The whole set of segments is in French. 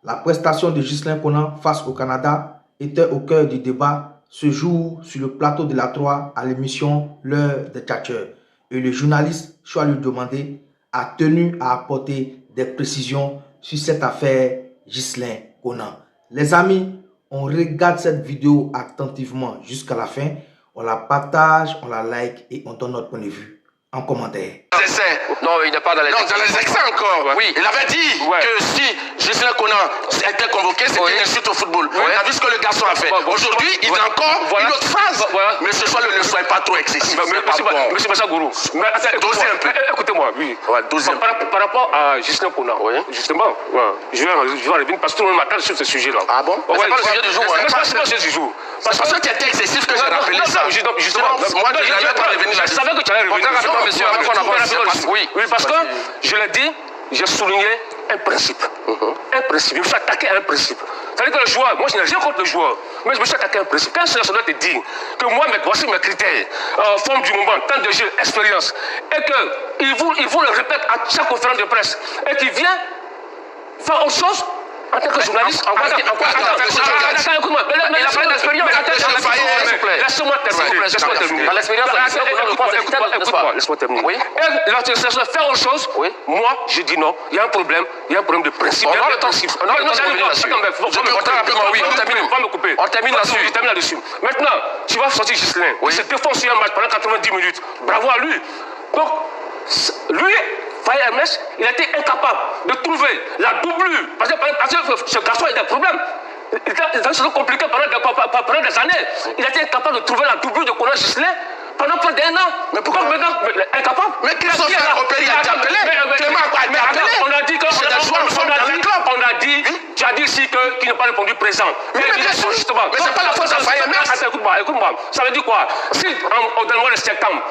La prestation de Ghislain Conan face au Canada était au cœur du débat ce jour sur le plateau de la 3 à l'émission L'heure des tchatcheurs. Et le journaliste Choix-lui demandé a tenu à apporter des précisions sur cette affaire Ghislain Conan. Les amis, on regarde cette vidéo attentivement jusqu'à la fin, on la partage, on la like et on donne notre point de vue en commentaire. Non, il n'est pas dans les excès. Non, dans les excès encore. Oui. Il avait dit que si Ghislain Conan était convoqué, c'était une insulte au football. On a vu ce que le garçon a fait. Aujourd'hui, il a encore une autre phrase. Mais ce soir, ne soyez pas trop excessif. Monsieur Massagourou, écoutez-moi, oui. Par rapport à Ghislain Conan, justement, je vais revenir parce que tout le monde m'attend sur ce sujet-là. Ah bon? C'est pas le sujet du jour. C'est pas le sujet du jour. C'est parce que tu étais excessif que j'ai rappelé ça. Justement, moi, je savais que tu allais revenir. Monsieur, oui, parce que je l'ai dit, j'ai souligné un principe. Un principe. Je me suis attaqué à un principe. C'est-à-dire que le joueur, moi je n'ai rien contre le joueur, mais je me suis attaqué à un principe. Quand un sélectionneur te dit que moi, voici mes critères, forme du moment, temps de jeu, expérience, et qu'il vous le répète à chaque conférence de presse, et qu'il vient faire autre chose, en tant que journaliste, écoute-moi, il a parlé d'expérience. Laisse-moi terminer. Dans l'expérience, laisse-moi terminer. Et lorsque le sélectionneur fait autre chose, moi, je dis non, il y a un problème de principe. On termine là-dessus. Maintenant, tu vas sortir Ghislain. Il se défend sur un match pendant 90 minutes. Bravo à lui. Donc, lui, Faye MS, il a été incapable de trouver la doublure. Parce que ce garçon a des problèmes. C'est compliqué pendant des années. Il a été incapable de trouver la doublure de Conan Ghislain pendant près d'1 an. Mais pourquoi maintenant incapable? Mais Christophe Européen a été appelé. Clément a été appelé. On a dit que. Tu as dit ici qu'il n'a pas répondu présent. Mais justement. Mais c'est pas la faute de Faye MS. Écoute-moi. Ça veut dire quoi? Si dans le mois de septembre,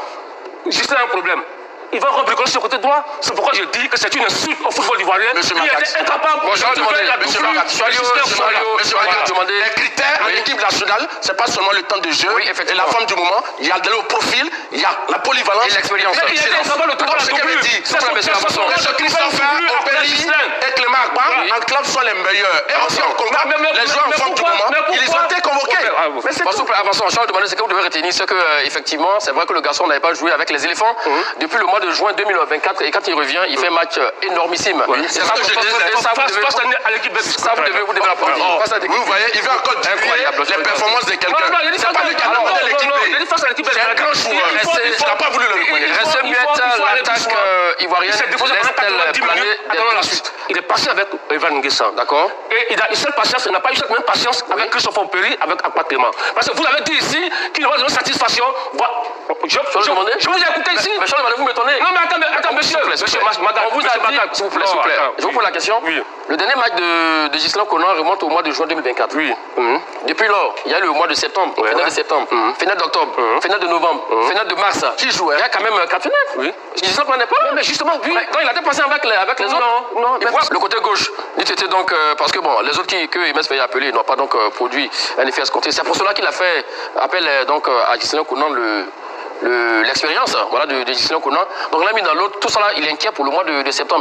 Ghislain a un problème, il va rebricoler sur le côté droit. C'est pourquoi je dis que c'est une insulte au football ivoirien. Monsieur il était incapable de trouver la doublure. Monsieur Mario, les critères en équipe nationale, c'est pas seulement le temps de jeu et la forme du moment. Il y a le profil, il y a la polyvalence et l'expérience. Il était incapable de trouver la doublure. C'est Christophe Opéry et Clément Akbar en club sont les meilleurs. Et aussi en combat, les joueurs en forme du moment, ils ont été convoqués. Avançons. Charles demandait ce que vous devez retenir, c'est que effectivement, c'est vrai que le garçon n'avait pas joué avec les éléphants depuis le mois de juin 2024 et quand il revient, il fait un match énormissime. C'est ce que je disais. Ça, vous devez l'apprendre. Vous voyez, il veut encore diluer les performances de quelqu'un. C'est pas lui qui a demandé l'équipe B. C'est un grand joueur. Il n'a pas voulu le reconnaître. Reste muette, l'attaque ivoirienne laisse-t-elle planer la suite. Il est passé avec Evan Nguessan, d'accord? Et il n'a pas eu cette même patience avec Christophe Opéry, avec Akbar Clément. Parce que vous avez dit ici qu'il n'aura de satisfaction. Je vous ai écouté ici. Mais vous m'étonnez. Non, mais attends, monsieur, madame, on vous a dit. S'il vous plaît. Je vous pose la question. Oui. Le dernier match de Ghislain Conan remonte au mois de juin 2024. Oui. Depuis lors, il y a le mois de septembre, finale de septembre, finale d'octobre, finale de novembre, finale de mars. Qui joue? Il y a quand même 4 finales. Oui. Ghislain Conan n'est pas. Mais justement, oui. Donc il a dépassé avec les autres. Non. Le côté gauche, c'était donc parce que bon, les autres que MS fait appeler n'ont pas donc produit un effet escompté. C'est pour cela qu'il a fait appel donc à Ghislain Conan l'expérience de Ghislain Conan. Donc l'un mis dans l'autre, tout ça là, il est inquiet pour le mois de septembre.